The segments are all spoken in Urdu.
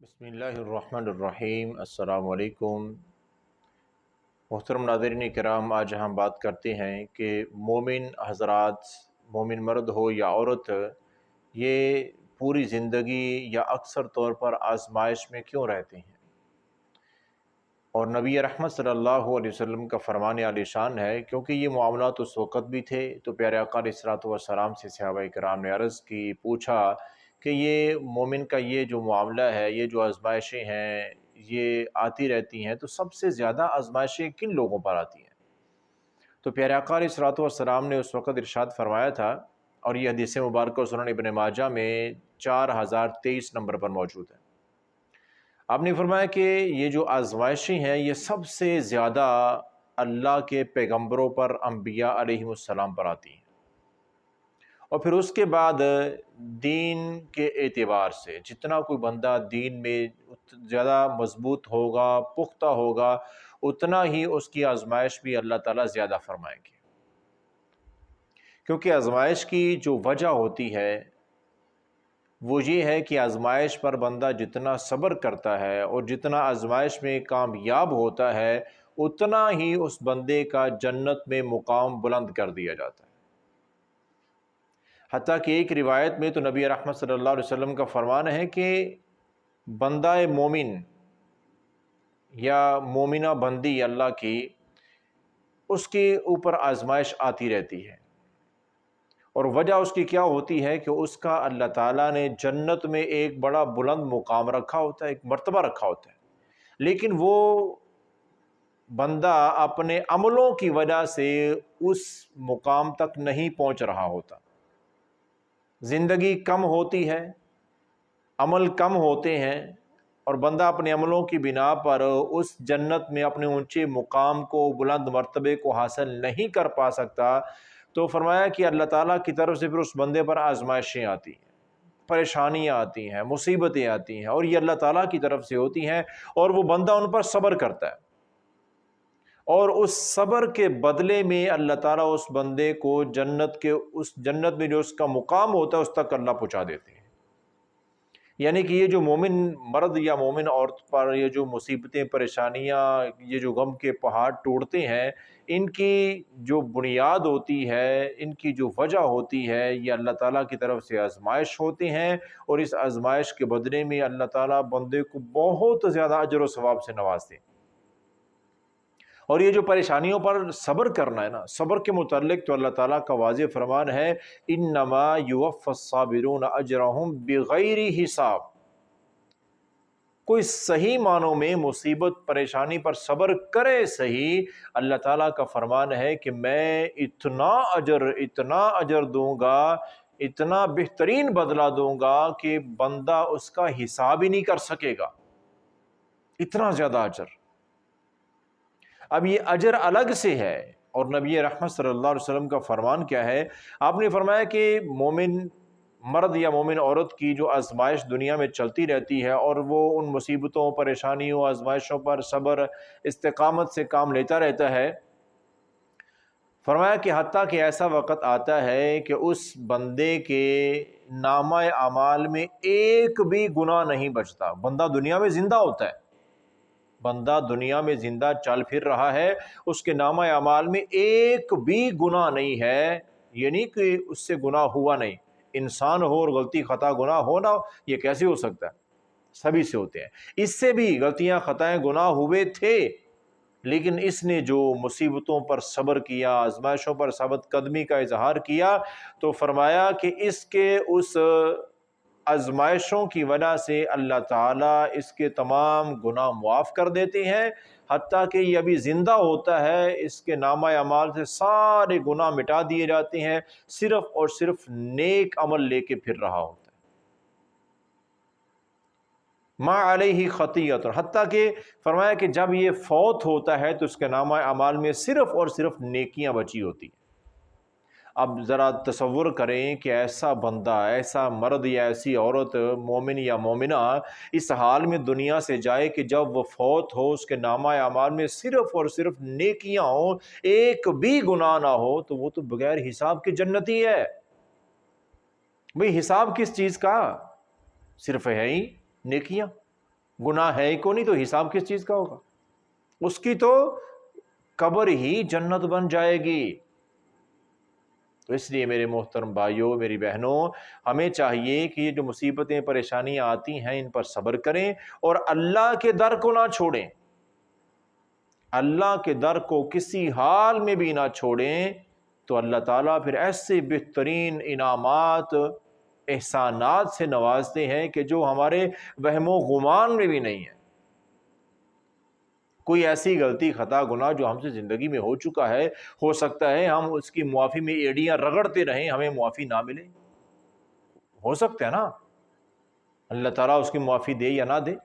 بسم اللہ الرحمن الرحیم۔ السلام علیکم محترم ناظرین کرام، آج ہم بات کرتے ہیں کہ مومن حضرات، مومن مرد ہو یا عورت، یہ پوری زندگی یا اکثر طور پر آزمائش میں کیوں رہتے ہیں۔ اور نبی رحمت صلی اللہ علیہ وسلم کا فرمان عالی شان ہے، کیونکہ یہ معاملات اس وقت بھی تھے تو پیارے آقا علیہ الصلوۃ والسلام سے صحابہ کرام نے عرض کی، پوچھا کہ یہ مومن کا یہ جو معاملہ ہے، یہ جو آزمائشیں ہیں یہ آتی رہتی ہیں، تو سب سے زیادہ آزمائشیں کن لوگوں پر آتی ہیں؟ تو پیارے آقا علیہ الصلوۃ والسلام نے اس وقت ارشاد فرمایا تھا، اور یہ حدیث مبارکہ سنن ابن ماجہ میں 4023 نمبر پر موجود ہے۔ آپ نے فرمایا کہ یہ جو آزمائشیں ہیں یہ سب سے زیادہ اللہ کے پیغمبروں پر، انبیاء علیہ السلام پر آتی ہیں، اور پھر اس کے بعد دین کے اعتبار سے جتنا کوئی بندہ دین میں زیادہ مضبوط ہوگا، پختہ ہوگا، اتنا ہی اس کی آزمائش بھی اللہ تعالیٰ زیادہ فرمائیں گے، کیونکہ آزمائش کی جو وجہ ہوتی ہے وہ یہ ہے کہ آزمائش پر بندہ جتنا صبر کرتا ہے اور جتنا آزمائش میں کامیاب ہوتا ہے، اتنا ہی اس بندے کا جنت میں مقام بلند کر دیا جاتا ہے۔ حتیٰ کہ ایک روایت میں تو نبی رحمت صلی اللہ علیہ وسلم کا فرمان ہے کہ بندہ مومن یا مومنہ بندی اللہ کی، اس کے اوپر آزمائش آتی رہتی ہے، اور وجہ اس کی کیا ہوتی ہے کہ اس کا اللہ تعالیٰ نے جنت میں ایک بڑا بلند مقام رکھا ہوتا ہے، ایک مرتبہ رکھا ہوتا ہے، لیکن وہ بندہ اپنے عملوں کی وجہ سے اس مقام تک نہیں پہنچ رہا ہوتا۔ زندگی کم ہوتی ہے، عمل کم ہوتے ہیں، اور بندہ اپنے عملوں کی بنا پر اس جنت میں اپنے اونچے مقام کو، بلند مرتبے کو حاصل نہیں کر پا سکتا، تو فرمایا کہ اللہ تعالیٰ کی طرف سے پھر اس بندے پر آزمائشیں آتی ہیں، پریشانیاں آتی ہیں، مصیبتیں آتی ہیں، اور یہ اللہ تعالیٰ کی طرف سے ہوتی ہیں، اور وہ بندہ ان پر صبر کرتا ہے، اور اس صبر کے بدلے میں اللہ تعالیٰ اس بندے کو اس جنت میں جو اس کا مقام ہوتا ہے اس تک اللہ پہنچا دیتے ہیں۔ یعنی کہ یہ جو مومن مرد یا مومن عورت پر یہ جو مصیبتیں، پریشانیاں، یہ جو غم کے پہاڑ ٹوٹتے ہیں، ان کی جو بنیاد ہوتی ہے، ان کی جو وجہ ہوتی ہے، یہ اللہ تعالیٰ کی طرف سے آزمائش ہوتے ہیں، اور اس آزمائش کے بدلے میں اللہ تعالیٰ بندے کو بہت زیادہ اجر و ثواب سے نوازتے ہیں۔ اور یہ جو پریشانیوں پر صبر کرنا ہے نا، صبر کے متعلق تو اللہ تعالیٰ کا واضح فرمان ہے، انما یوفی الصابرون اجرہم بغیر حساب۔ کوئی صحیح معنوں میں مصیبت، پریشانی پر صبر کرے صحیح، اللہ تعالیٰ کا فرمان ہے کہ میں اتنا اجر دوں گا، اتنا بہترین بدلہ دوں گا کہ بندہ اس کا حساب ہی نہیں کر سکے گا، اتنا زیادہ اجر۔ اب یہ اجر الگ سے ہے، اور نبی رحمت صلی اللہ علیہ وسلم کا فرمان کیا ہے؟ آپ نے فرمایا کہ مومن مرد یا مومن عورت کی جو آزمائش دنیا میں چلتی رہتی ہے، اور وہ ان مصیبتوں، پریشانیوں، آزمائشوں پر صبر، استقامت سے کام لیتا رہتا ہے، فرمایا کہ حتیٰ کہ ایسا وقت آتا ہے کہ اس بندے کے نامہ اعمال میں ایک بھی گناہ نہیں بچتا۔ بندہ دنیا میں زندہ ہوتا ہے، بندہ دنیا میں زندہ چل پھر رہا ہے، اس کے نامہ اعمال میں ایک بھی گناہ نہیں ہے، یہ نہیں کہ اس سے گناہ ہوا نہیں۔ انسان ہو اور غلطی خطا گناہ ہو نہ ہو، یہ کیسے ہو سکتا ہے؟ سبھی سے ہوتے ہیں۔ اس سے بھی غلطیاں، خطائیں، گناہ ہوئے تھے، لیکن اس نے جو مصیبتوں پر صبر کیا، آزمائشوں پر ثابت قدمی کا اظہار کیا، تو فرمایا کہ اس کے اس آزمائشوں کی وجہ سے اللہ تعالیٰ اس کے تمام گناہ معاف کر دیتے ہیں، حتیٰ کہ یہ ابھی زندہ ہوتا ہے، اس کے نامہ اعمال سے سارے گناہ مٹا دیے جاتے ہیں، صرف اور صرف نیک عمل لے کے پھر رہا ہوتا ہے۔ ما علیہ خطیۃ، حتیٰ کہ فرمایا کہ جب یہ فوت ہوتا ہے تو اس کے نامہ اعمال میں صرف اور صرف نیکیاں بچی ہوتی ہیں۔ اب ذرا تصور کریں کہ ایسا بندہ، ایسا مرد یا ایسی عورت، مومن یا مومنہ، اس حال میں دنیا سے جائے کہ جب وہ فوت ہو اس کے نامہ اعمال میں صرف اور صرف نیکیاں ہوں، ایک بھی گناہ نہ ہو، تو وہ تو بغیر حساب کے جنتی ہے۔ بھئی حساب کس چیز کا؟ صرف ہے ہی نیکیاں۔ گناہ ہے ہی کو نہیں تو حساب کس چیز کا ہوگا؟ اس کی تو قبر ہی جنت بن جائے گی۔ تو اس لیے میرے محترم بھائیوں، میری بہنوں، ہمیں چاہیے کہ یہ جو مصیبتیں پریشانیاں آتی ہیں ان پر صبر کریں اور اللہ کے در کو نہ چھوڑیں، اللہ کے در کو کسی حال میں بھی نہ چھوڑیں، تو اللہ تعالیٰ پھر ایسے بہترین انعامات، احسانات سے نوازتے ہیں کہ جو ہمارے وہم و گمان میں بھی نہیں ہے۔ کوئی ایسی غلطی، خطا، گناہ جو ہم سے زندگی میں ہو چکا ہے، ہو سکتا ہے ہم اس کی معافی میں ایڑیاں رگڑتے رہیں، ہمیں معافی نہ ملے، ہو سکتا ہے نا، اللہ تعالیٰ اس کی معافی دے یا نہ دے۔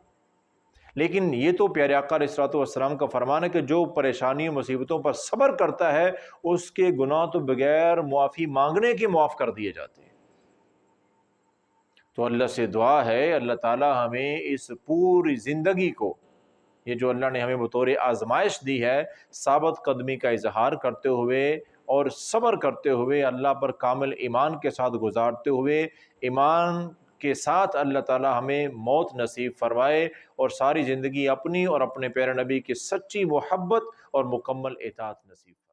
لیکن یہ تو پیارے آقا علیہ الصلوۃ والسلام کا فرمان ہے کہ جو پریشانیوں مصیبتوں پر صبر کرتا ہے اس کے گناہ تو بغیر معافی مانگنے کے معاف کر دیے جاتے ہیں۔ تو اللہ سے دعا ہے اللہ تعالیٰ ہمیں اس پوری زندگی کو، یہ جو اللہ نے ہمیں بطور آزمائش دی ہے، ثابت قدمی کا اظہار کرتے ہوئے اور صبر کرتے ہوئے، اللہ پر کامل ایمان کے ساتھ گزارتے ہوئے، ایمان کے ساتھ اللہ تعالیٰ ہمیں موت نصیب فرمائے اور ساری زندگی اپنی اور اپنے پیارے نبی کی سچی محبت اور مکمل اطاعت نصیب فرمائے۔